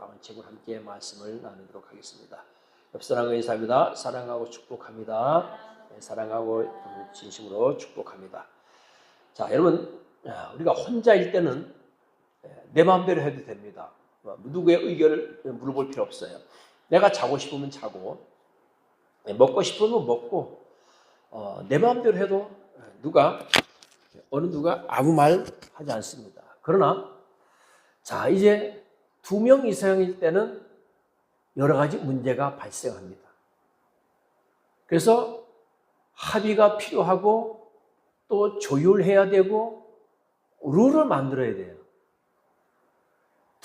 나온 책으로 함께 말씀을 나누도록 하겠습니다. 옆 사람과 인사합니다. 사랑하고 축복합니다. 사랑하고 진심으로 축복합니다. 자, 여러분, 우리가 혼자일 때는 내 마음대로 해도 됩니다. 누구의 의견을 물어볼 필요 없어요. 내가 자고 싶으면 자고, 먹고 싶으면 먹고, 내 마음대로 해도 어느 누가 아무 말 하지 않습니다. 그러나, 자, 이제 2명 이상일 때는 여러 가지 문제가 발생합니다. 그래서 합의가 필요하고 또 조율해야 되고 룰을 만들어야 돼요.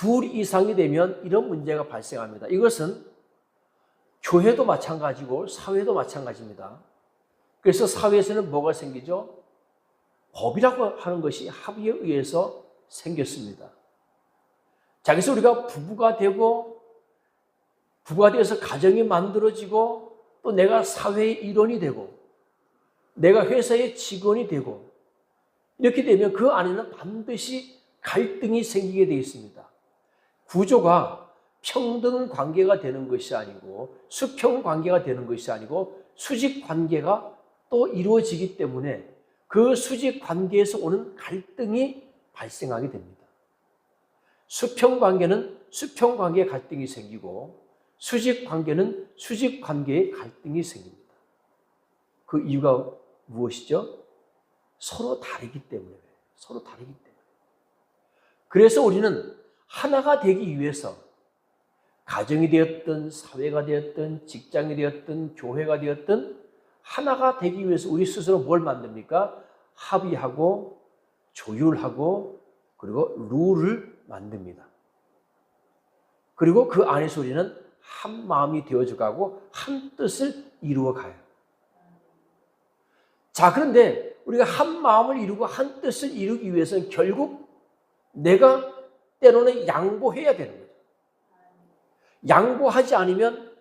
2 이상이 되면 이런 문제가 발생합니다. 이것은 교회도 마찬가지고 사회도 마찬가지입니다. 그래서 사회에서는 뭐가 생기죠? 법이라고 하는 것이 합의에 의해서 생겼습니다. 자, 그래서 우리가 부부가 되어서 가정이 만들어지고 또 내가 사회의 일원이 되고 내가 회사의 직원이 되고 이렇게 되면 그 안에는 반드시 갈등이 생기게 되어 있습니다. 구조가 평등 관계가 되는 것이 아니고 수평 관계가 되는 것이 아니고 수직 관계가 또 이루어지기 때문에 그 수직 관계에서 오는 갈등이 발생하게 됩니다. 수평 관계는 수평 관계에 갈등이 생기고 수직 관계는 수직 관계에 갈등이 생깁니다. 그 이유가 무엇이죠? 서로 다르기 때문에. 그래서 우리는 하나가 되기 위해서 가정이 되었든 사회가 되었든 직장이 되었든 교회가 되었든 하나가 되기 위해서 우리 스스로 뭘 만듭니까? 합의하고 조율하고 그리고 룰을 만듭니다. 그리고 그 안에서 우리는 한 마음이 되어져 가고 한 뜻을 이루어 가요. 자, 그런데 우리가 한 마음을 이루고 한 뜻을 이루기 위해서는 결국 내가 때로는 양보해야 되는 거죠. 양보하지 않으면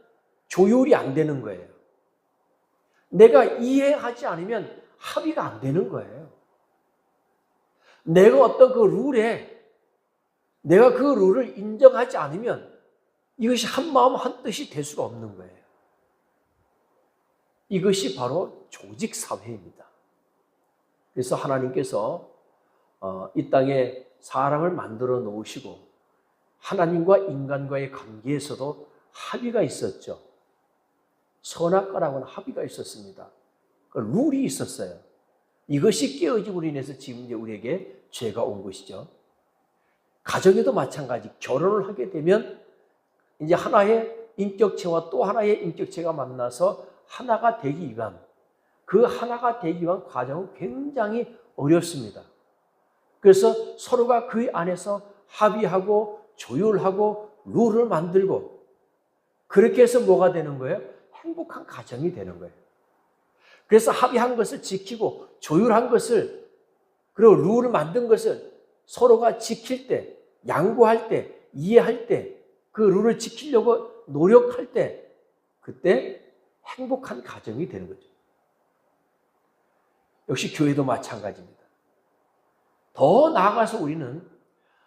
조율이 안 되는 거예요. 내가 이해하지 않으면 합의가 안 되는 거예요. 내가 어떤 내가 그 룰을 인정하지 않으면 이것이 한 마음 한 뜻이 될 수가 없는 거예요. 이것이 바로 조직사회입니다. 그래서 하나님께서 이 땅에 사람을 만들어 놓으시고 하나님과 인간과의 관계에서도 합의가 있었죠. 선악과라고는 합의가 있었습니다. 룰이 있었어요. 이것이 깨어짐으로 인해서 지금 이제 우리에게 죄가 온 것이죠. 가정에도 마찬가지. 결혼을 하게 되면 이제 하나의 인격체와 또 하나의 인격체가 만나서 하나가 되기 위한 과정은 굉장히 어렵습니다. 그래서 서로가 그 안에서 합의하고 조율하고 룰을 만들고 그렇게 해서 뭐가 되는 거예요? 행복한 가정이 되는 거예요. 그래서 합의한 것을 지키고 조율한 것을 그리고 룰을 만든 것을 서로가 지킬 때, 양보할 때, 이해할 때, 그 룰을 지키려고 노력할 때 그때 행복한 가정이 되는 거죠. 역시 교회도 마찬가지입니다. 더 나아가서 우리는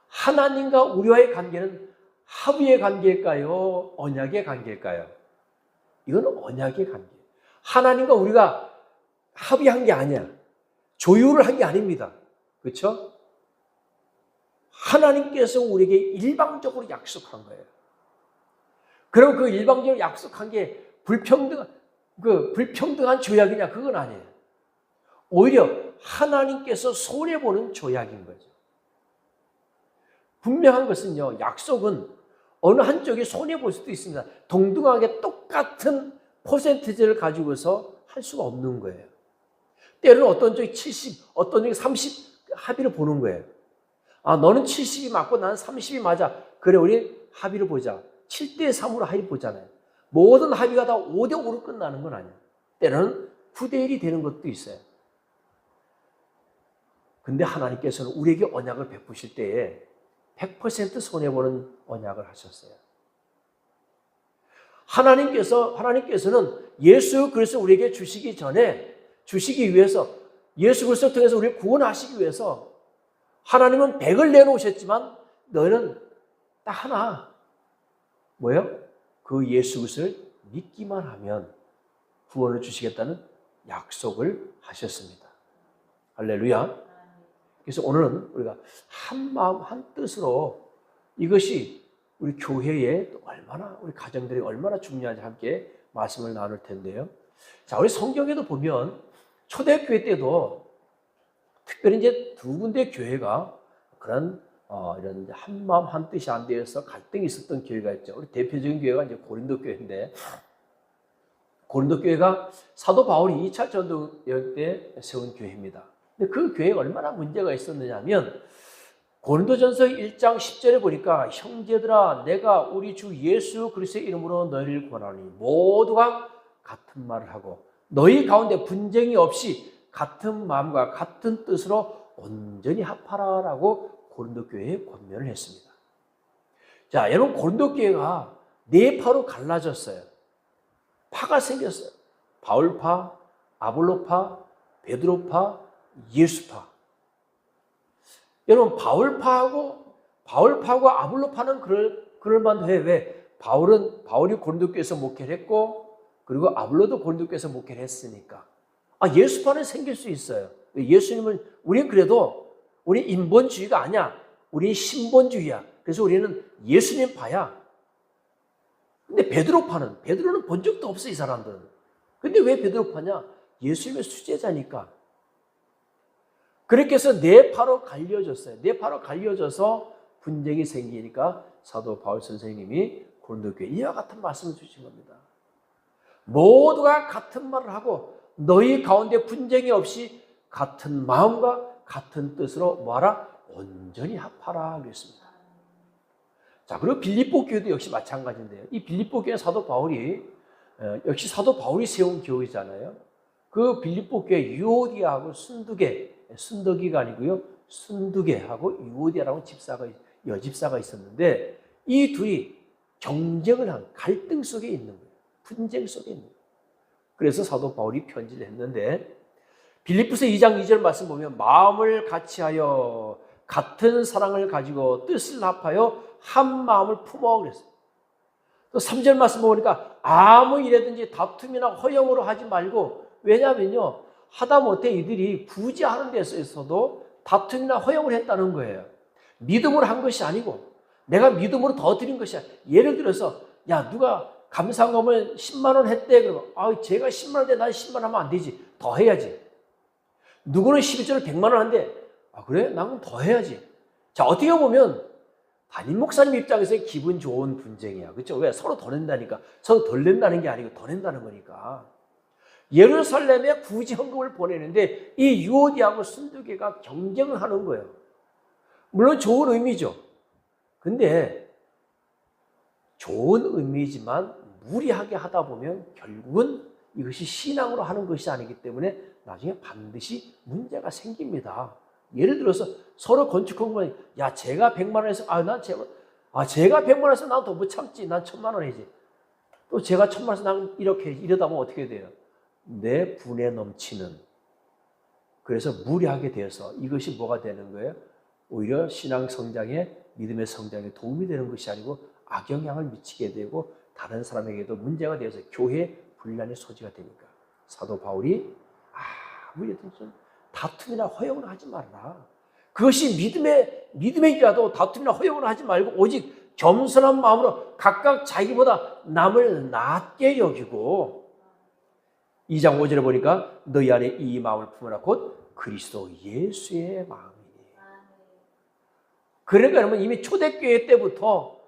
하나님과 우리와의 관계는 합의의 관계일까요? 언약의 관계일까요? 이건 언약의 관계예요. 하나님과 우리가 합의한 게 아니야. 조율을 한 게 아닙니다. 그렇죠? 하나님께서 우리에게 일방적으로 약속한 거예요. 그럼 그 일방적으로 약속한 게 불평등한 조약이냐? 그건 아니에요. 오히려 하나님께서 손해보는 조약인 거죠. 분명한 것은요, 약속은 어느 한쪽이 손해볼 수도 있습니다. 동등하게 똑같은 퍼센티지를 가지고서 할 수가 없는 거예요. 때로는 어떤 쪽이 70, 어떤 쪽이 30 합의를 보는 거예요. 아, 너는 70이 맞고 나는 30이 맞아. 그래, 우리 합의를 보자. 7대3으로 합의 보잖아요. 모든 합의가 다 5대5로 끝나는 건 아니에요. 때로는 9대1이 되는 것도 있어요. 근데 하나님께서는 우리에게 언약을 베푸실 때에 100% 손해보는 언약을 하셨어요. 하나님께서는 예수 그리스도 우리에게 주시기 위해서 예수 그리스도를 통해서 우리를 구원하시기 위해서 하나님은 100을 내놓으셨지만 너희는 딱 하나 뭐예요? 그 예수 그리스도를 믿기만 하면 구원을 주시겠다는 약속을 하셨습니다. 할렐루야. 그래서 오늘은 우리가 한 마음 한 뜻으로 이것이 우리 교회에 또 얼마나, 우리 가정들이 얼마나 중요한지 함께 말씀을 나눌 텐데요. 자, 우리 성경에도 보면 초대교회 때도 특별히 이제 두 군데 교회가 그런 이런 한 마음 한 뜻이 안 되어서 갈등이 있었던 교회가 있죠. 우리 대표적인 교회가 이제 고린도 교회인데, 고린도 교회가 사도 바울이 2차 전도 여행 때 세운 교회입니다. 근데 그 교회에 얼마나 문제가 있었느냐면, 고린도전서 1장 10절에 보니까 형제들아 내가 우리 주 예수 그리스도의 이름으로 너희를 권하노니 모두가 같은 말을 하고 너희 가운데 분쟁이 없이 같은 마음과 같은 뜻으로 온전히 합하라라고 고린도 교회에 권면을 했습니다. 자, 여러분, 고린도 교회가 네 파로 갈라졌어요. 파가 생겼어요. 바울파, 아볼로파, 베드로파, 예수파. 여러분, 바울파하고 아볼로파는 그럴만도 해. 왜? 바울이 고린도 교회에서 목회를 했고, 그리고 아볼로도 고린도 교회에서 목회를 했으니까. 예수파는 생길 수 있어요. 예수님은, 우리는 그래도, 우리 인본주의가 아니야. 우리 신본주의야. 그래서 우리는 예수님 파야. 근데 베드로는 본 적도 없어, 이 사람들은. 근데 왜 베드로파냐? 예수님의 수제자니까. 그렇게 해서 네 파로 갈려졌어요. 네 파로 갈려져서 분쟁이 생기니까 사도 바울 선생님이 고린도 교회에 이와 같은 말씀을 주신 겁니다. 모두가 같은 말을 하고 너희 가운데 분쟁이 없이 같은 마음과 같은 뜻으로 뭐하라? 온전히 합하라 그랬습니다. 자, 그리고 빌립보 교회도 역시 마찬가지인데요. 이 빌립보 교회 사도 바울이 역시 사도 바울이 세운 교회잖아요. 그 빌립보 교회 유오디아하고 순두계가 아니고요, 순두계하고 유오디아라고 여집사가 있었는데 이 둘이 경쟁을 한 갈등 속에 있는 거예요. 분쟁 속에 있는 거예요. 그래서 사도 바울이 편지를 했는데 빌립보서 2장 2절 말씀 보면 마음을 같이하여 같은 사랑을 가지고 뜻을 합하여 한 마음을 품어 그랬어요. 또 3절 말씀 보니까 아무 일에든지 다툼이나 허영으로 하지 말고, 왜냐하면요 하다못해 이들이 굳이 하는 데서 있어도 다툼이나 허영을 했다는 거예요. 믿음으로 한 것이 아니고 내가 믿음으로 더 드린 것이 아니고, 예를 들어서 야 누가 감사금을 10만 원 했대. 그러면 제가 10만 원인데 난 10만 원 하면 안 되지. 더 해야지. 누구는 12조를 100만 원 한대. 그래? 난 더 해야지. 자, 어떻게 보면 담임 목사님 입장에서 기분 좋은 분쟁이야. 그렇죠? 왜? 서로 더 낸다니까. 서로 덜 낸다는 게 아니고 더 낸다는 거니까. 예루살렘에 굳이 헌금을 보내는데 이 유오디하고 순두계가 경쟁을 하는 거예요. 물론 좋은 의미죠. 근데 좋은 의미지만 무리하게 하다 보면 결국은 이것이 신앙으로 하는 것이 아니기 때문에 나중에 반드시 문제가 생깁니다. 예를 들어서 서로 건축허금을, 야 제가 100만 원에서 제가 100만 원에서 난 더 못 참지. 난 1000만 원이지. 또 제가 1000만 원에서 난 이러다 보면 어떻게 돼요? 내 분에 넘치는. 그래서 무리하게 되어서 이것이 뭐가 되는 거예요? 오히려 신앙 성장에, 믿음의 성장에 도움이 되는 것이 아니고 악영향을 미치게 되고 다른 사람에게도 문제가 되어서 교회 분란의 소지가 되니까 사도 바울이 아무래도 다툼이나 허영을 하지 말라. 그것이 믿음의 일이라도 다툼이나 허영을 하지 말고 오직 겸손한 마음으로 각각 자기보다 남을 낮게 여기고, 2장 5절에 보니까 너희 안에 이 마음을 품으라 곧 그리스도 예수의 마음이니. 그러니까 여러분 이미 초대교회 때부터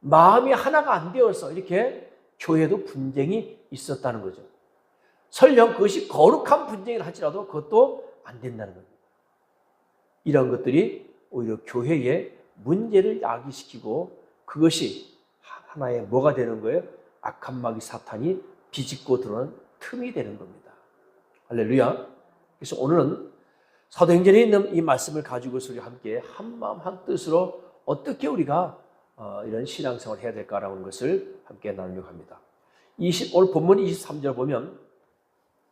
마음이 하나가 안 되어서 이렇게 교회도 분쟁이 있었다는 거죠. 설령 그것이 거룩한 분쟁이라 할지라도 그것도 안 된다는 겁니다. 이런 것들이 오히려 교회에 문제를 야기시키고 그것이 하나의 뭐가 되는 거예요? 악한 마귀 사탄이 비집고 들어오는 틈이 되는 겁니다. 할렐루야. 그래서 오늘은 사도행전에 있는 이 말씀을 가지고서 우리 함께 한마음 한뜻으로 어떻게 우리가 이런 신앙생활을 해야 될까라는 것을 함께 나누려고 합니다. 오늘 본문 23절 보면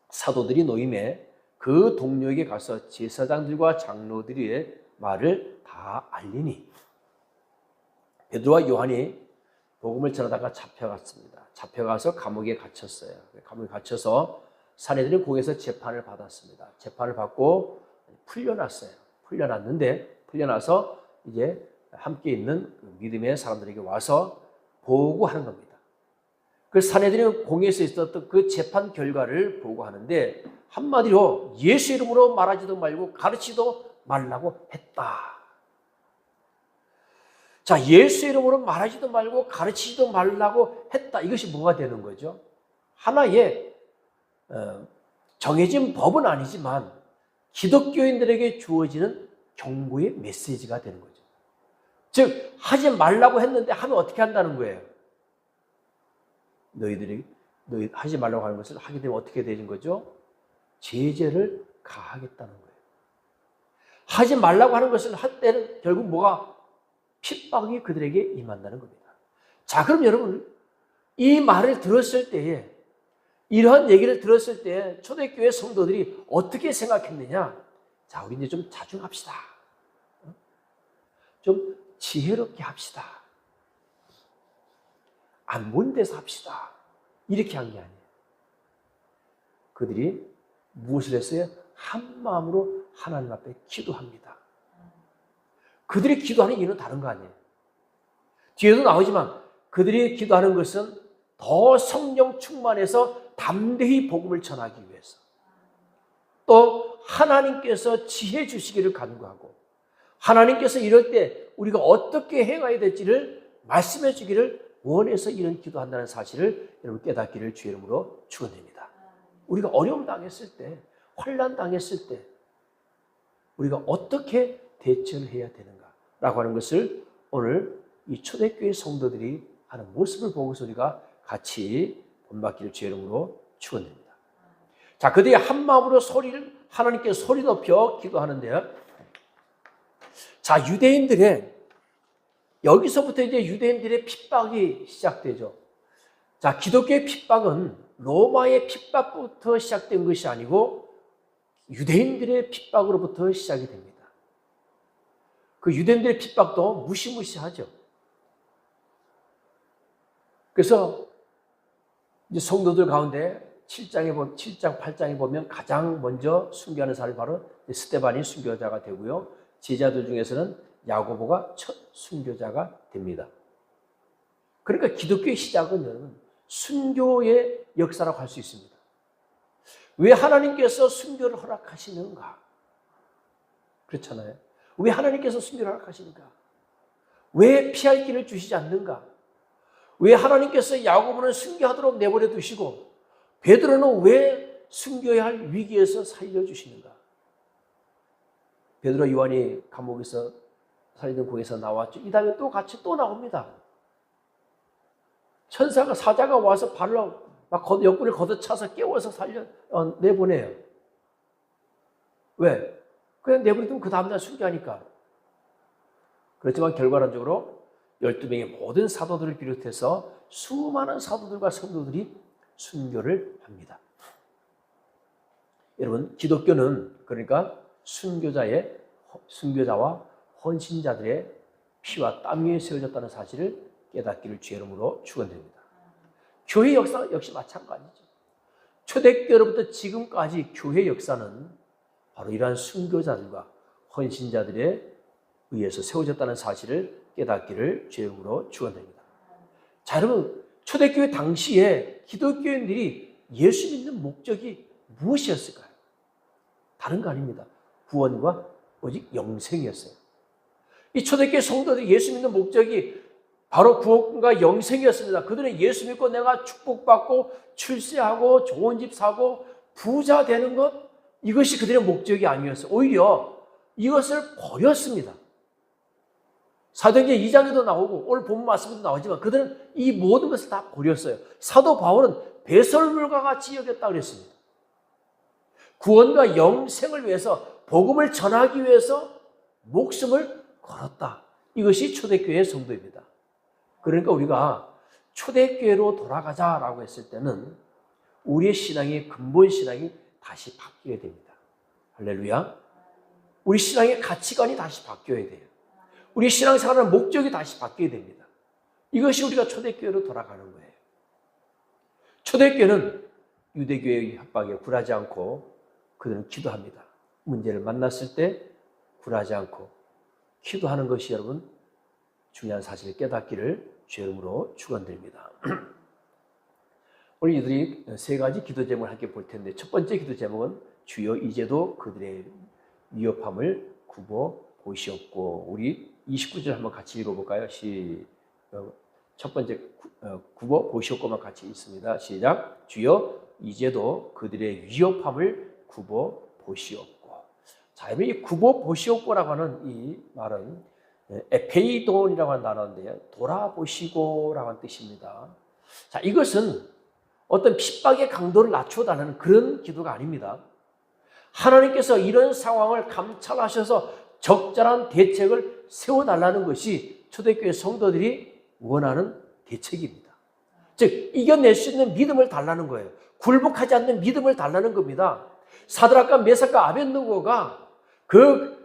사도들이 노임에 그 동료에게 가서 제사장들과 장로들의 말을 다 알리니 베드로와 요한이 복음을 전하다가 잡혀갔습니다. 잡혀가서 감옥에 갇혔어요. 감옥에 갇혀서 사내들은 공에서 재판을 받았습니다. 재판을 받고 풀려났어요. 풀려나서 이제 함께 있는 믿음의 사람들에게 와서 보고하는 겁니다. 그 사내들이 공에서 있었던 그 재판 결과를 보고하는데 한마디로 예수 이름으로 말하지도 말고 가르치지도 말라고 했다. 자, 예수 이름으로 말하지도 말고 가르치지도 말라고 했다. 이것이 뭐가 되는 거죠? 하나의 정해진 법은 아니지만 기독교인들에게 주어지는 경고의 메시지가 되는 거죠. 즉, 하지 말라고 했는데 하면 어떻게 한다는 거예요? 너희 하지 말라고 하는 것을 하게 되면 어떻게 되는 거죠? 제재를 가하겠다는 거예요. 하지 말라고 하는 것을 할 때는 결국 뭐가? 핍박이 그들에게 임한다는 겁니다. 자, 그럼 여러분, 이 말을 들었을 때에, 이러한 얘기를 들었을 때 초대교회 성도들이 어떻게 생각했느냐? 자, 우리 이제 좀 자중합시다. 좀 지혜롭게 합시다. 안 보는 데서 합시다. 이렇게 한 게 아니에요. 그들이 무엇을 했어요? 한 마음으로 하나님 앞에 기도합니다. 그들이 기도하는 이유는 다른 거 아니에요. 뒤에도 나오지만 그들이 기도하는 것은 더 성령 충만해서 담대히 복음을 전하기 위해서, 또 하나님께서 지혜 주시기를 간구하고, 하나님께서 이럴 때 우리가 어떻게 행해야 될지를 말씀해 주기를 원해서 이런 기도한다는 사실을 여러분 깨닫기를 주의 이름으로 축원드립니다. 우리가 어려움 당했을 때, 환난 당했을 때 우리가 어떻게 대처를 해야 되는가라고 하는 것을 오늘 이 초대교회 성도들이 하는 모습을 보고서 우리가 같이 본받기를 주의 이름으로 축원드립니다. 자, 그들이 한 마음으로 하나님께 소리 높여 기도하는데요. 자, 여기서부터 이제 유대인들의 핍박이 시작되죠. 자, 기독교의 핍박은 로마의 핍박부터 시작된 것이 아니고 유대인들의 핍박으로부터 시작이 됩니다. 그 유대인들의 핍박도 무시무시하죠. 그래서 이제 성도들 가운데 7장, 8장에 보면 가장 먼저 순교하는 사람이 바로 스데반이 순교자가 되고요. 제자들 중에서는 야고보가 첫 순교자가 됩니다. 그러니까 기독교의 시작은 여러분 순교의 역사라고 할 수 있습니다. 왜 하나님께서 순교를 허락하시는가? 그렇잖아요. 왜 하나님께서 순교를 허락하시는가? 왜 피할 길을 주시지 않는가? 왜 하나님께서 야고보는 순교하도록 내버려 두시고 베드로는 왜 순교해야 할 위기에서 살려주시는가? 베드로 요한이 감옥에서 살리는 공에서 나왔죠. 이 다음에 또 같이 또 나옵니다. 사자가 와서 발로 막 옆구리를 걷어차서 깨워서 내보내요. 왜? 그냥 내버려두면 그 다음날 순교하니까. 그렇지만 결과론적으로 12명의 모든 사도들을 비롯해서 수많은 사도들과 성도들이 순교를 합니다. 여러분, 기독교는 그러니까 순교자와 헌신자들의 피와 땀 위에 세워졌다는 사실을 깨닫기를 주의 이름으로 축원드립니다. 교회 역사 역시 마찬가지죠. 초대교회로부터 지금까지 교회 역사는 바로 이러한 순교자들과 헌신자들에 의해서 세워졌다는 사실을 깨닫기를 주의 이름으로 축원드립니다. 자, 여러분, 초대교회 당시에 기독교인들이 예수 믿는 목적이 무엇이었을까요? 다른 거 아닙니다. 구원과 오직 영생이었어요. 이 초대교회 성도들이 예수 믿는 목적이 바로 구원과 영생이었습니다. 그들은 예수 믿고 내가 축복받고 출세하고 좋은 집 사고 부자 되는 것, 이것이 그들의 목적이 아니었어요. 오히려 이것을 버렸습니다. 사도행전 2장에도 나오고 오늘 본문 말씀에도 나오지만 그들은 이 모든 것을 다 버렸어요. 사도 바울은 배설물과 같이 여겼다 그랬습니다. 구원과 영생을 위해서, 복음을 전하기 위해서 목숨을 걸었다. 이것이 초대교회의 성도입니다. 그러니까 우리가 초대교회로 돌아가자라고 했을 때는 우리의 신앙의 근본 신앙이 다시 바뀌어야 됩니다. 할렐루야. 우리 신앙의 가치관이 다시 바뀌어야 돼요. 우리 신앙생활의 목적이 다시 바뀌어야 됩니다. 이것이 우리가 초대교회로 돌아가는 거예요. 초대교회는 유대교회의 협박에 굴하지 않고 그들은 기도합니다. 문제를 만났을 때 굴하지 않고 기도하는 것이 여러분 중요한 사실을 깨닫기를 주의 이름으로 축원드립니다. 오늘 이들이 세 가지 기도 제목을 함께 볼 텐데 첫 번째 기도 제목은 주여 이제도 그들의 위협함을 굽어 보시옵고, 우리 29절 한번 같이 읽어볼까요? 첫 번째 굽어 보시옵고만 같이 읽습니다. 시작. 주여 이제도 그들의 위협함을 굽어 보시옵고. 자, 이 굽어 보시옵고라고 하는 이 말은 에페이돈이라고 하는 단어인데요, 돌아보시고라고 하는 뜻입니다. 자, 이것은 어떤 핍박의 강도를 낮춰달라는 그런 기도가 아닙니다. 하나님께서 이런 상황을 감찰하셔서 적절한 대책을 세워달라는 것이 초대교회 성도들이 원하는 대책입니다. 즉 이겨낼 수 있는 믿음을 달라는 거예요. 굴복하지 않는 믿음을 달라는 겁니다. 사드락과 메삭과 아벳느고가 그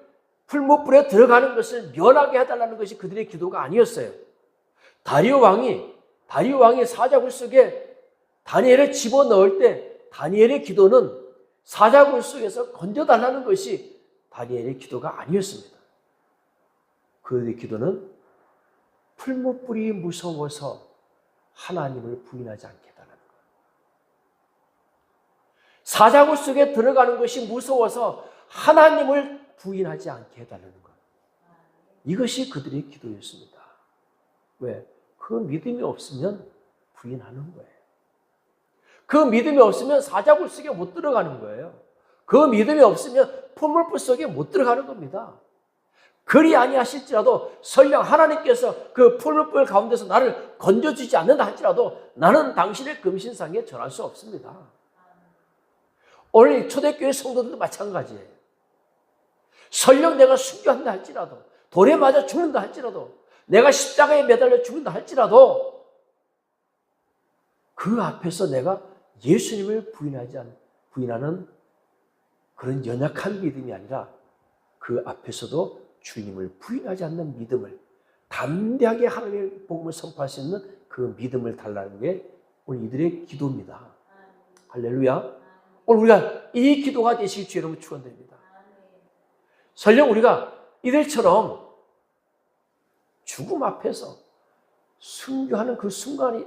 풀무불에 들어가는 것을 면하게 해달라는 것이 그들의 기도가 아니었어요. 다리오 왕이 사자굴 속에 다니엘을 집어넣을 때 다니엘의 기도는 사자굴 속에서 건져달라는 것이 다니엘의 기도가 아니었습니다. 그들의 기도는 풀무불이 무서워서 하나님을 부인하지 않게 해달라는 거예요. 사자굴 속에 들어가는 것이 무서워서 하나님을 부인하지 않게 해달라는 거예요. 이것이 그들의 기도였습니다. 왜? 그 믿음이 없으면 부인하는 거예요. 그 믿음이 없으면 사자굴 속에 못 들어가는 거예요. 그 믿음이 없으면 풀무불 속에 못 들어가는 겁니다. 그리 아니하실지라도 설령 하나님께서 그 풀무불 가운데서 나를 건져주지 않는다 할지라도 나는 당신의 금신상에 전할 수 없습니다. 오늘 초대교회 성도들도 마찬가지예요. 설령 내가 순교한다 할지라도, 돌에 맞아 죽는다 할지라도, 내가 십자가에 매달려 죽는다 할지라도 그 앞에서 내가 예수님을 부인하는 그런 연약한 믿음이 아니라 그 앞에서도 주님을 부인하지 않는 믿음을, 담대하게 하나님의 복음을 선포할 수 있는 그 믿음을 달라는 게 오늘 이들의 기도입니다. 할렐루야. 오늘 우리가 이 기도가 되시길 주의 이름으로 축원드립니다. 설령 우리가 이들처럼 죽음 앞에서 순교하는 그 순간이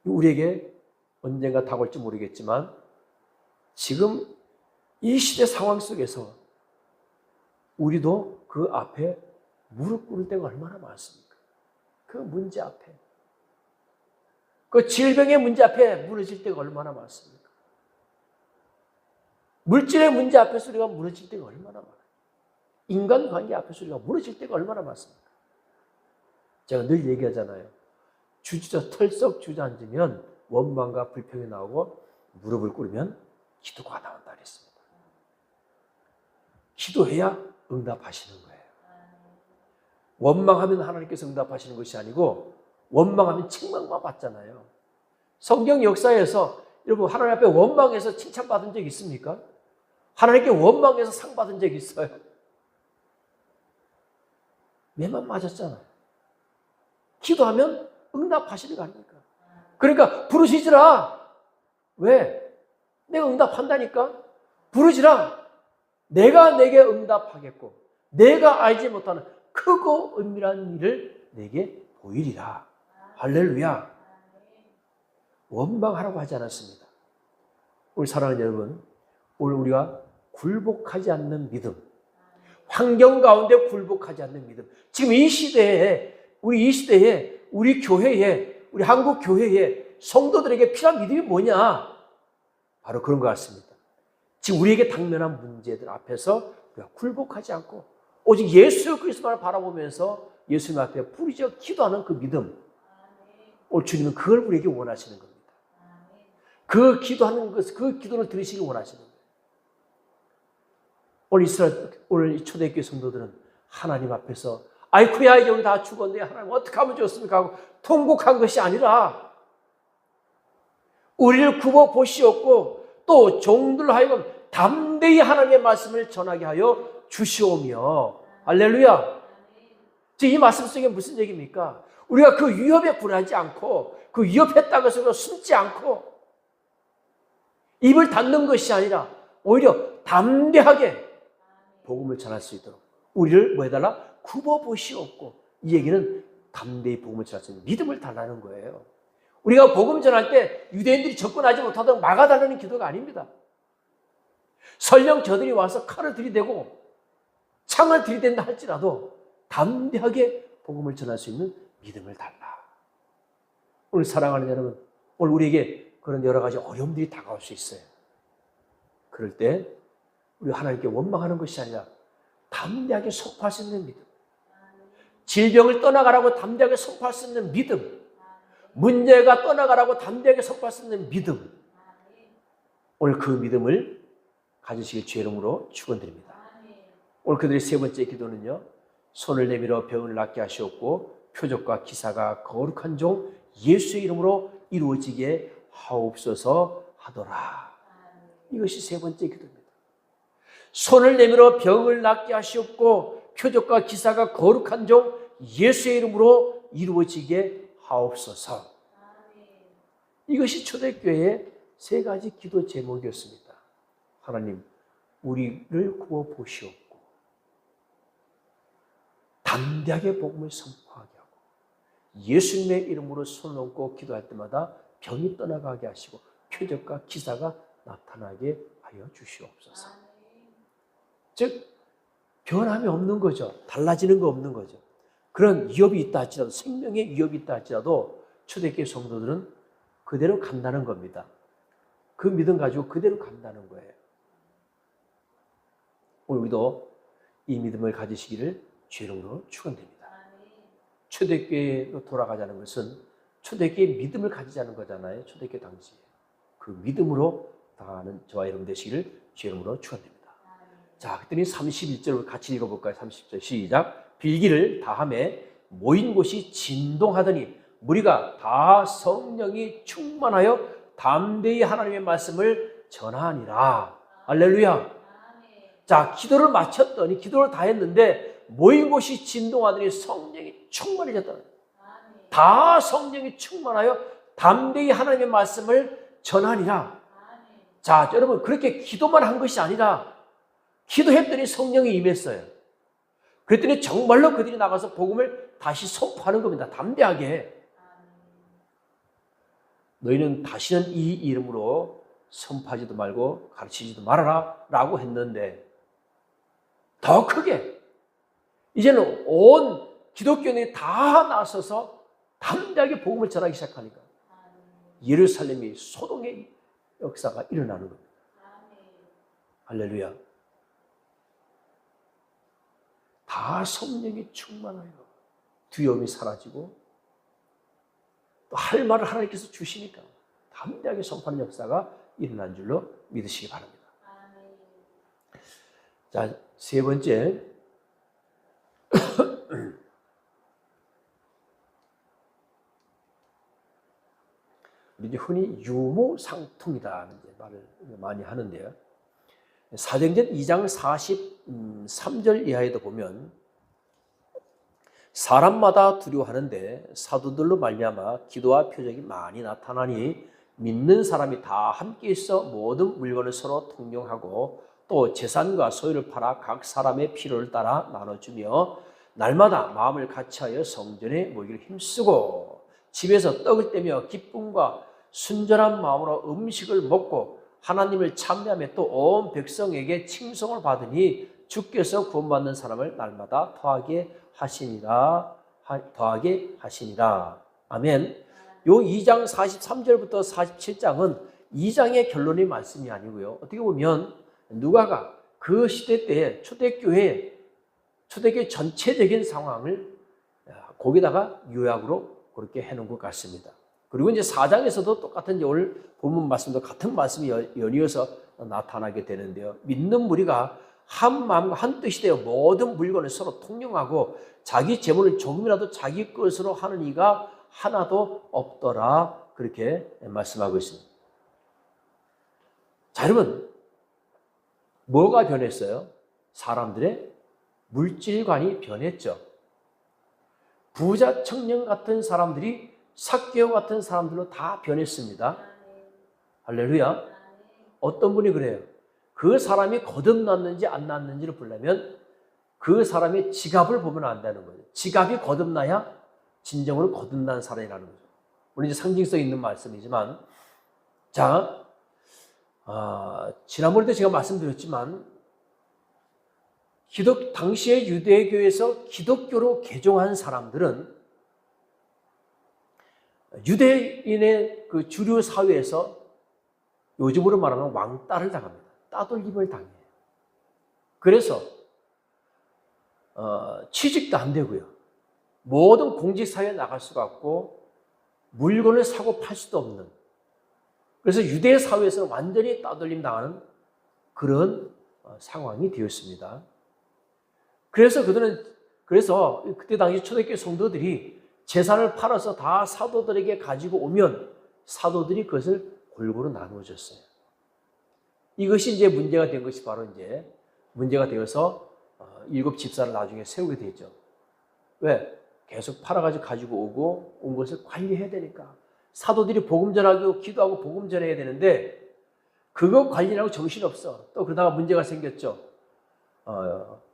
우리에게 언젠가 다가올지 모르겠지만 지금 이 시대 상황 속에서 우리도 그 앞에 무릎 꿇을 때가 얼마나 많습니까? 그 문제 앞에, 그 질병의 문제 앞에 무너질 때가 얼마나 많습니까? 물질의 문제 앞에서 우리가 무너질 때가 얼마나 많아요. 인간관계 앞에서 우리가 무너질 때가 얼마나 많습니까? 제가 늘 얘기하잖아요. 털썩 주저앉으면 원망과 불평이 나오고 무릎을 꿇으면 기도가 나온다 그랬습니다. 기도해야 응답하시는 거예요. 원망하면 하나님께서 응답하시는 것이 아니고 원망하면 책망만 받잖아요. 성경 역사에서 여러분 하나님 앞에 원망해서 칭찬받은 적 있습니까? 하나님께 원망해서 상 받은 적 있어요? 매만 맞았잖아요. 기도하면 응답하시는 거 아닙니까? 그러니까 부르시지라. 왜? 내가 응답한다니까? 부르지라. 내가 내게 응답하겠고 내가 알지 못하는 크고 은밀한 일을 내게 보이리라. 할렐루야. 원망하라고 하지 않았습니다. 우리 사랑하는 여러분, 오늘 우리가 굴복하지 않는 믿음, 환경 가운데 굴복하지 않는 믿음, 지금 이 시대에 우리 교회에, 우리 한국 교회에 성도들에게 필요한 믿음이 뭐냐? 바로 그런 것 같습니다. 지금 우리에게 당면한 문제들 앞에서 우리가 굴복하지 않고 오직 예수 그리스도만을 바라보면서 예수님 앞에 부르짖어 기도하는 그 믿음. 오늘 주님은 그걸 우리에게 원하시는 겁니다. 그 기도하는 것, 그 기도를 들으시기 원하시는 거예요. 오늘 이 초대교회 성도들은 하나님 앞에서 아이쿠야 이제 우리 다 죽었네, 하나님 어떻게 하면 좋습니까? 하고 통곡한 것이 아니라 우리를 굽어 보시옵고 또 종들로 하여금 담대히 하나님의 말씀을 전하게 하여 주시오며. 할렐루야. 이 말씀 속에 무슨 얘기입니까? 우리가 그 위협에 굴하지 않고 그 위협했다고 해서 숨지 않고 입을 닫는 것이 아니라 오히려 담대하게 복음을 전할 수 있도록 우리를 뭐 해달라? 굽어보시옵고, 이 얘기는 담대히 복음을 전할 수 있는 믿음을 달라는 거예요. 우리가 복음 전할 때 유대인들이 접근하지 못하도록 막아달라는 기도가 아닙니다. 설령 저들이 와서 칼을 들이대고 창을 들이댄다 할지라도 담대하게 복음을 전할 수 있는 믿음을 달라. 오늘 사랑하는 여러분, 오늘 우리에게 그런 여러 가지 어려움들이 다가올 수 있어요. 그럴 때 우리 하나님께 원망하는 것이 아니라 담대하게 선포할 수 있는 믿음, 질병을 떠나가라고 담대하게 선포할 수 있는 믿음, 문제가 떠나가라고 담대하게 선포할 수 있는 믿음, 오늘 그 믿음을 가지시길 주의 이름으로 축원드립니다. 오늘 그들의 세 번째 기도는요, 손을 내밀어 병을 낫게 하시옵고 표적과 기사가 거룩한 종 예수의 이름으로 이루어지게 하옵소서 하더라. 이것이 세 번째 기도입니다. 손을 내밀어 병을 낫게 하시옵고 표적과 기사가 거룩한 종 예수의 이름으로 이루어지게 하옵소서. 이것이 초대교회의 세 가지 기도 제목이었습니다. 하나님, 우리를 구워보시옵고 담대하게 복음을 선포하게 하고 예수님의 이름으로 손을 얹고 기도할 때마다 병이 떠나가게 하시고 표적과 기사가 나타나게 하여 주시옵소서. 즉 변함이 없는 거죠. 달라지는 거 없는 거죠. 그런 위협이 있다 할지라도, 생명의 위협이 있다 할지라도 초대교회 성도들은 그대로 간다는 겁니다. 그 믿음 가지고 그대로 간다는 거예요. 오늘 우리도 이 믿음을 가지시기를 주의 이름으로 축원드립니다. 초대교회로 돌아가자는 것은 초대교회의 믿음을 가지자는 거잖아요. 초대교회 당시에. 그 믿음으로 다가가는 저와 여러분 되시기를 주의 이름으로 축원드립니다. 자, 그랬더니 31절을 같이 읽어볼까요? 30절 시작. 빌기를 다하매 모인 곳이 진동하더니 무리가 다 성령이 충만하여 담대히 하나님의 말씀을 전하니라. 할렐루야. 자, 기도를 마쳤더니, 기도를 다 했는데 모인 곳이 진동하더니 성령이 충만해졌다. 다 성령이 충만하여 담대히 하나님의 말씀을 전하니라. 자, 여러분, 그렇게 기도만 한 것이 아니라 기도했더니 성령이 임했어요. 그랬더니 정말로 그들이 나가서 복음을 다시 선포하는 겁니다. 담대하게. 너희는 다시는 이 이름으로 선포하지도 말고 가르치지도 말아라 라고 했는데 더 크게 이제는 온 기독교인이 다 나서서 담대하게 복음을 전하기 시작하니까 예루살렘이 소동의 역사가 일어나는 겁니다. 할렐루야. 다 성령이 충만하여 두려움이 사라지고 또 할 말을 하나님께서 주시니까 담대하게 선포하는 역사가 일어난 줄로 믿으시기 바랍니다. 자, 세 번째. 우리 이제 흔히 유무상통이라는 말을 많이 하는데요. 사도행전 2장 43절 이하에도 보면 사람마다 두려워하는데 사도들로 말미암아 기도와 표적이 많이 나타나니 믿는 사람이 다 함께 있어 모든 물건을 서로 통용하고 또 재산과 소유를 팔아 각 사람의 필요를 따라 나눠주며 날마다 마음을 같이하여 성전에 모이기를 힘쓰고 집에서 떡을 떼며 기쁨과 순전한 마음으로 음식을 먹고 하나님을 찬미하며 또 온 백성에게 칭송을 받으니 주께서 구원받는 사람을 날마다 더하게 하시니라. 아멘. 요 2장 43절부터 47장은 2장의 결론의 말씀이 아니고요. 어떻게 보면 누가가 그 시대 때 초대교회 전체적인 상황을 거기다가 요약으로 그렇게 해놓은 것 같습니다. 그리고 이제 4장에서도 똑같은 오늘 본문 말씀도 같은 말씀이 연이어서 나타나게 되는데요. 믿는 무리가 한 마음과 한 뜻이 되어 모든 물건을 서로 통용하고 자기 재물을 조금이라도 자기 것으로 하는 이가 하나도 없더라. 그렇게 말씀하고 있습니다. 자, 여러분, 뭐가 변했어요? 사람들의 물질관이 변했죠. 부자 청년 같은 사람들이 삭개오 같은 사람들로 다 변했습니다. 할렐루야. 어떤 분이 그래요? 그 사람이 거듭났는지 안 났는지를 보려면 그 사람의 지갑을 보면 안다는 거예요. 지갑이 거듭나야 진정으로 거듭난 사람이라는 거죠. 물론 이제 상징성 있는 말씀이지만, 자, 지난번에도 제가 말씀드렸지만, 당시의 유대교에서 기독교로 개종한 사람들은 유대인의 그 주류 사회에서 요즘으로 말하면 왕따를 당합니다. 따돌림을 당해요. 그래서 취직도 안 되고요. 모든 공직사회에 나갈 수가 없고 물건을 사고 팔 수도 없는, 그래서 유대 사회에서는 완전히 따돌림 당하는 그런 상황이 되었습니다. 그래서 그때 당시 초대교회 성도들이 재산을 팔아서 다 사도들에게 가지고 오면 사도들이 그것을 골고루 나누어 줬어요. 이것이 이제 문제가 된 것이 바로 이제 문제가 되어서 7 집사를 나중에 세우게 되죠. 왜? 계속 팔아가지고 가지고 오고 온 것을 관리해야 되니까. 사도들이 복음 전하고 기도하고 복음 전해야 되는데 그거 관리하고 정신없어. 또 그러다가 문제가 생겼죠.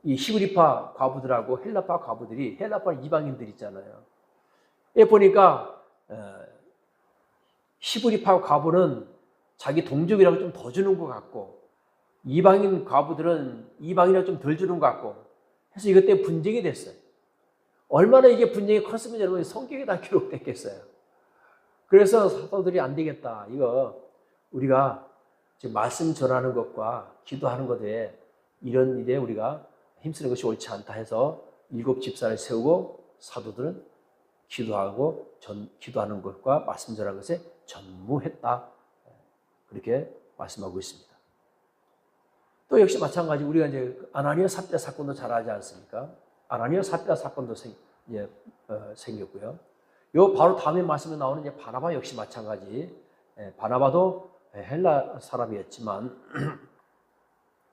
이 히브리파 과부들하고 헬라파 과부들이, 헬라파 이방인들 있잖아요. 예, 보니까 히브리파 과부는 자기 동족이라고 좀 더 주는 것 같고 이방인 과부들은 이방인이라고 좀 덜 주는 것 같고 해서 이것 때문에 분쟁이 됐어요. 얼마나 이게 분쟁이 컸으면 여러분 성경에 다 기록됐겠어요. 그래서 사도들이 안 되겠다. 이거 우리가 지금 말씀 전하는 것과 기도하는 것에 이런 일에 우리가 힘쓰는 것이 옳지 않다 해서 7 집사를 세우고 사도들은 기도하는 것과 말씀 전하는 것에 전무했다. 그렇게 말씀하고 있습니다. 또 역시 마찬가지 우리가 이제 아나니아 삽비라 사건도 잘 알지 않습니까? 아나니아 삽비라 사건도 생겼고요. 요 바로 다음에 말씀에 나오는 이제 바나바 역시 마찬가지. 바나바도 헬라 사람이었지만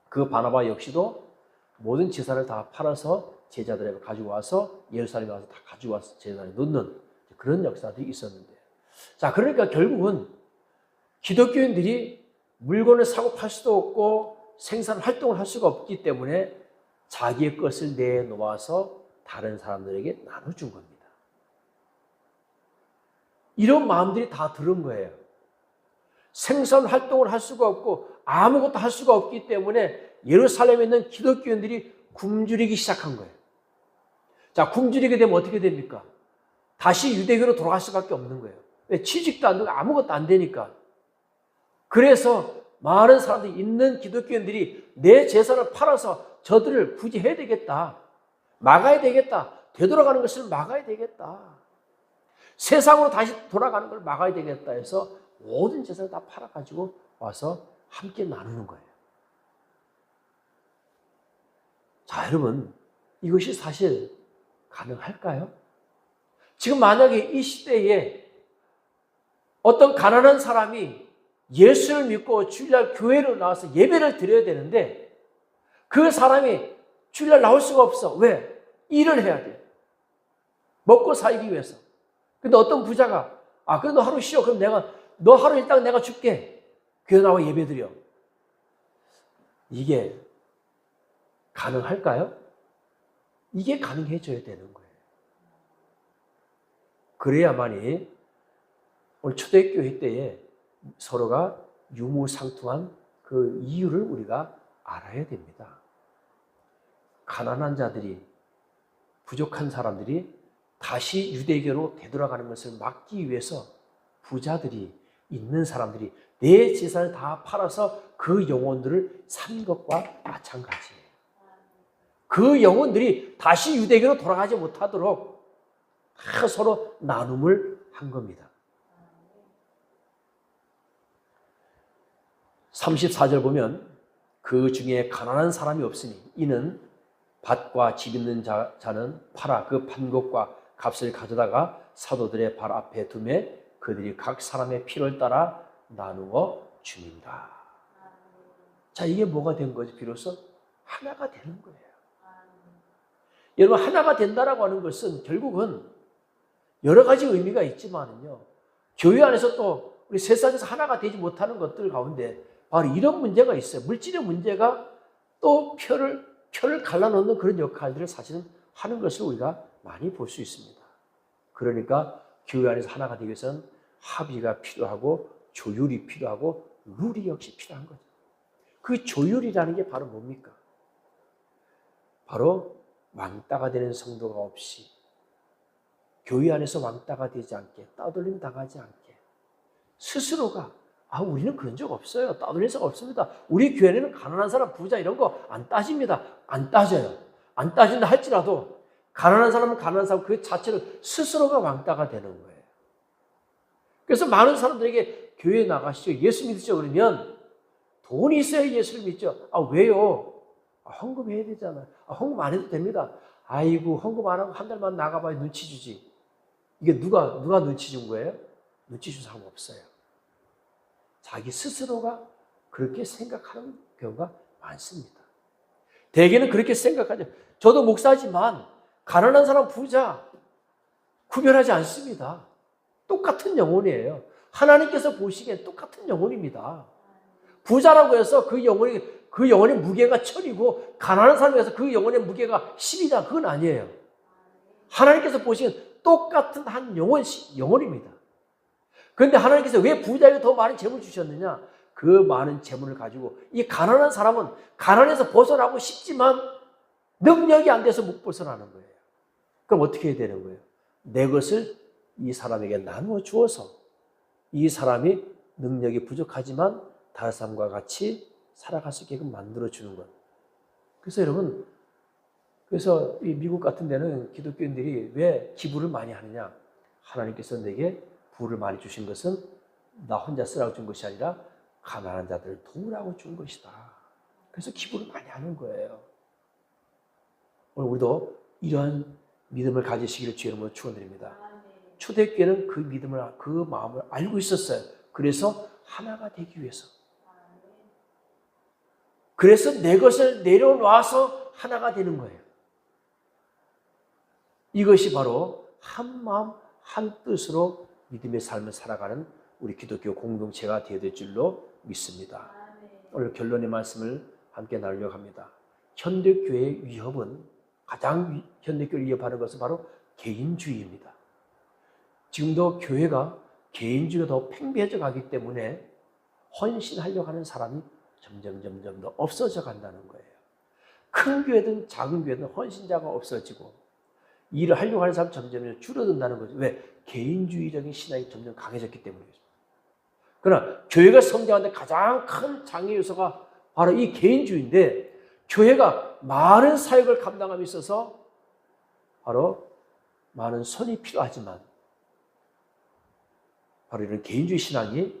그 바나바 역시도 모든 재산을 다 팔아서 제자들에게 가지고 와서 예루살렘에 와서 다 가지고 와서 제자들에 놓는 그런 역사들이 있었는데, 자, 그러니까 결국은 기독교인들이 물건을 사고 팔 수도 없고 생산 활동을 할 수가 없기 때문에 자기의 것을 내놓아서 다른 사람들에게 나눠준 겁니다. 이런 마음들이 다 들은 거예요. 생산 활동을 할 수가 없고 아무것도 할 수가 없기 때문에 예루살렘에 있는 기독교인들이 굶주리기 시작한 거예요. 자, 굶주리게 되면 어떻게 됩니까? 다시 유대교로 돌아갈 수밖에 없는 거예요. 왜? 취직도 안 되고 아무것도 안 되니까. 그래서 많은 사람들이 있는 기독교인들이 내 재산을 팔아서 저들을 구제해야 되겠다. 막아야 되겠다. 되돌아가는 것을 막아야 되겠다. 세상으로 다시 돌아가는 걸 막아야 되겠다 해서 모든 재산을 다 팔아가지고 와서 함께 나누는 거예요. 자, 여러분, 이것이 사실 가능할까요? 지금 만약에 이 시대에 어떤 가난한 사람이 예수를 믿고 주일날 교회로 나와서 예배를 드려야 되는데 그 사람이 주일날 나올 수가 없어. 왜? 일을 해야 돼. 먹고 살기 위해서. 근데 어떤 부자가 그래 너 하루 쉬어. 그럼 너 하루 일당 내가 줄게. 교회 나와 예배 드려. 이게 가능할까요? 이게 가능해져야 되는 거예요. 그래야만이 오늘 초대교회 때에 서로가 유무상통한 그 이유를 우리가 알아야 됩니다. 가난한 자들이, 부족한 사람들이 다시 유대교로 되돌아가는 것을 막기 위해서 부자들이, 있는 사람들이 내 재산을 다 팔아서 그 영혼들을 산 것과 마찬가지예요. 그 영혼들이 다시 유대교로 돌아가지 못하도록 다 서로 나눔을 한 겁니다. 34절 보면 그 중에 가난한 사람이 없으니 이는 밭과 집 있는 자는 팔아 그 판 것과 값을 가져다가 사도들의 발 앞에 두매 그들이 각 사람의 필요를 따라 나누어 줍니다. 자, 이게 뭐가 된 거지? 비로소 하나가 되는 거예요. 여러분, 하나가 된다라고 하는 것은 결국은 여러 가지 의미가 있지만은요, 교회 안에서 또 우리 세상에서 하나가 되지 못하는 것들 가운데 바로 이런 문제가 있어요. 물질의 문제가 또 표를 갈라놓는 그런 역할들을 사실은 하는 것을 우리가 많이 볼 수 있습니다. 그러니까 교회 안에서 하나가 되기 위해서는 합의가 필요하고 조율이 필요하고 룰이 역시 필요한 거죠. 그 조율이라는 게 바로 뭡니까? 바로 왕따가 되는 성도가 없이, 교회 안에서 왕따가 되지 않게, 따돌림 당하지 않게, 스스로가 우리는 그런 적 없어요. 따돌릴 적 없습니다. 우리 교회는 가난한 사람, 부자 이런 거 안 따집니다. 안 따져요. 안 따진다 할지라도 가난한 사람은 가난한 사람 그 자체를 스스로가 왕따가 되는 거예요. 그래서 많은 사람들에게 교회에 나가시죠. 예수 믿으시죠. 그러면 돈이 있어야 예수를 믿죠. 왜요? 헌금해야 되잖아요. 헌금 안 해도 됩니다. 아이고, 헌금 안 하고 한 달만 나가봐야 눈치 주지. 이게 누가 눈치 준 거예요? 눈치 준 사람 없어요. 자기 스스로가 그렇게 생각하는 경우가 많습니다. 대개는 그렇게 생각하죠. 저도 목사지만 가난한 사람, 부자 구별하지 않습니다. 똑같은 영혼이에요. 하나님께서 보시기엔 똑같은 영혼입니다. 부자라고 해서 그 영혼의 무게가 천이고 가난한 사람에서 그 영혼의 무게가 10이다. 그건 아니에요. 하나님께서 보시기엔 똑같은 한 영혼입니다. 그런데 하나님께서 왜 부자에게 더 많은 재물을 주셨느냐? 그 많은 재물을 가지고 이 가난한 사람은 가난에서 벗어나고 싶지만 능력이 안 돼서 못 벗어나는 거예요. 그럼 어떻게 해야 되는 거예요? 내 것을 이 사람에게 나누어 주어서 이 사람이 능력이 부족하지만 다른 사람과 같이 살아갈 수 있게끔 만들어주는 것. 그래서 여러분, 그래서 이 미국 같은 데는 기독교인들이 왜 기부를 많이 하느냐? 하나님께서 내게 부를 많이 주신 것은 나 혼자 쓰라고 준 것이 아니라 가난한 자들을 도우라고 준 것이다. 그래서 기부를 많이 하는 거예요. 오늘 우리도 이러한 믿음을 가지시기를 주의 이름으로 축원드립니다. 초대교회는 그 믿음을, 그 마음을 알고 있었어요. 그래서 하나가 되기 위해서. 그래서 내 것을 내려놔서 하나가 되는 거예요. 이것이 바로 한 마음 한 뜻으로 믿음의 삶을 살아가는 우리 기독교 공동체가 되어야 될 줄로 믿습니다. 오늘 결론의 말씀을 함께 나누려고 합니다. 현대교회의 위협은, 가장 현대교회를 위협하는 것은 바로 개인주의입니다. 지금도 교회가 개인주의가 더 팽배해져 가기 때문에 헌신하려고 하는 사람이 점점 더 없어져 간다는 거예요. 큰 교회든 작은 교회든 헌신자가 없어지고 일을 하려고 하는 사람이 점점 줄어든다는 거죠. 왜? 개인주의적인 신앙이 점점 강해졌기 때문이죠. 그러나 교회가 성장하는데 가장 큰 장애 요소가 바로 이 개인주의인데, 교회가 많은 사역을 감당함에 있어서 바로 많은 손이 필요하지만 바로 이런 개인주의 신앙이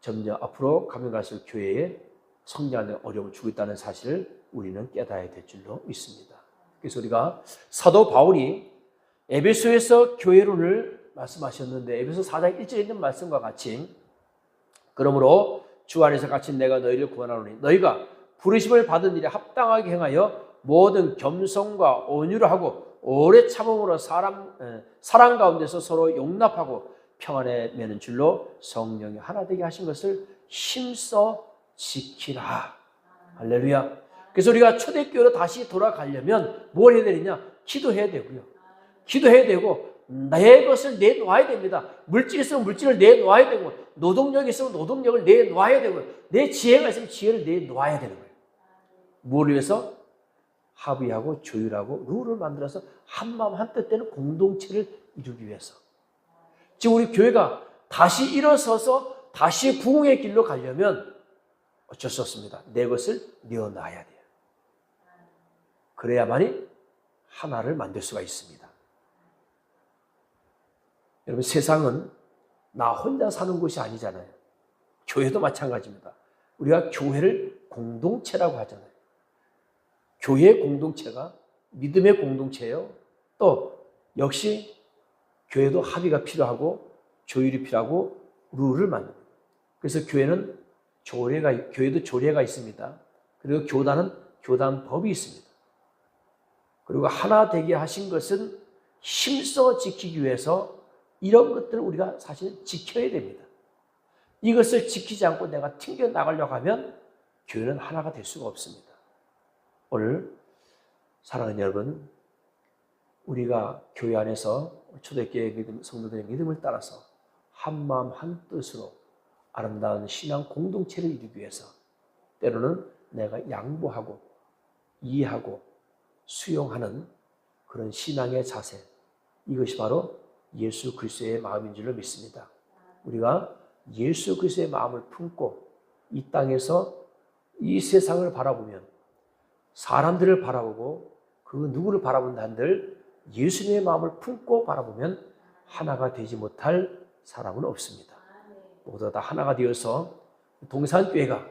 점점 앞으로 가면 갈수록 교회에 성장하는 어려움을 주고 있다는 사실을 우리는 깨달아야 될 줄로 믿습니다. 그래서 우리가 사도 바울이 에베소에서 교회론을 말씀하셨는데, 에베소 4장 1절에 있는 말씀과 같이, 그러므로 주 안에서 갇힌 내가 너희를 구원하노니 너희가 부르심을 받은 일에 합당하게 행하여 모든 겸손과 온유를 하고 오래 참음으로 사랑 가운데서 서로 용납하고 평안에 매는 줄로 성령이 하나 되게 하신 것을 힘써 지키라. 할렐루야. 그래서 우리가 초대교회로 다시 돌아가려면 뭘 해야 되느냐? 기도해야 되고요. 기도해야 되고 내 것을 내놓아야 됩니다. 물질이 있으면 물질을 내놓아야 되고, 노동력이 있으면 노동력을 내놓아야 되고, 내 지혜가 있으면 지혜를 내놓아야 되는 거예요. 뭘 위해서? 합의하고 조율하고 룰을 만들어서 한마음 한뜻 되는 공동체를 이루기 위해서. 지금 우리 교회가 다시 일어서서 다시 부흥의 길로 가려면 어쩔 수 없습니다. 내 것을 내어놔야 돼요. 그래야만이 하나를 만들 수가 있습니다. 여러분, 세상은 나 혼자 사는 곳이 아니잖아요. 교회도 마찬가지입니다. 우리가 교회를 공동체라고 하잖아요. 교회의 공동체가 믿음의 공동체예요. 또 역시 교회도 합의가 필요하고 조율이 필요하고 룰을 만듭니다. 그래서 교회는 교회도 조례가 있습니다. 그리고 교단은 교단법이 있습니다. 그리고 하나 되게 하신 것은 힘써 지키기 위해서 이런 것들을 우리가 사실 지켜야 됩니다. 이것을 지키지 않고 내가 튕겨 나가려고 하면 교회는 하나가 될 수가 없습니다. 오늘 사랑하는 여러분, 우리가 교회 안에서 초대교회 성도들의 믿음을 따라서 한 마음 한 뜻으로 아름다운 신앙 공동체를 이루기 위해서 때로는 내가 양보하고 이해하고 수용하는 그런 신앙의 자세, 이것이 바로 예수 그리스도의 마음인 줄로 믿습니다. 우리가 예수 그리스도의 마음을 품고 이 땅에서 이 세상을 바라보면 사람들을 바라보고 그 누구를 바라본다 한들 예수님의 마음을 품고 바라보면 하나가 되지 못할 사람은 없습니다. 모두 다 하나가 되어서 동산교회가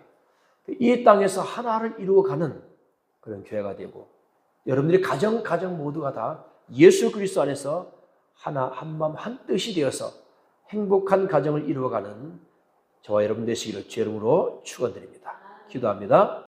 이 땅에서 하나를 이루어가는 그런 교회가 되고 여러분들이 가정 모두가 다 예수 그리스도 안에서 하나 한 마음 한 뜻이 되어서 행복한 가정을 이루어가는 저와 여러분 되시기를 주의 이름으로 축원드립니다. 기도합니다.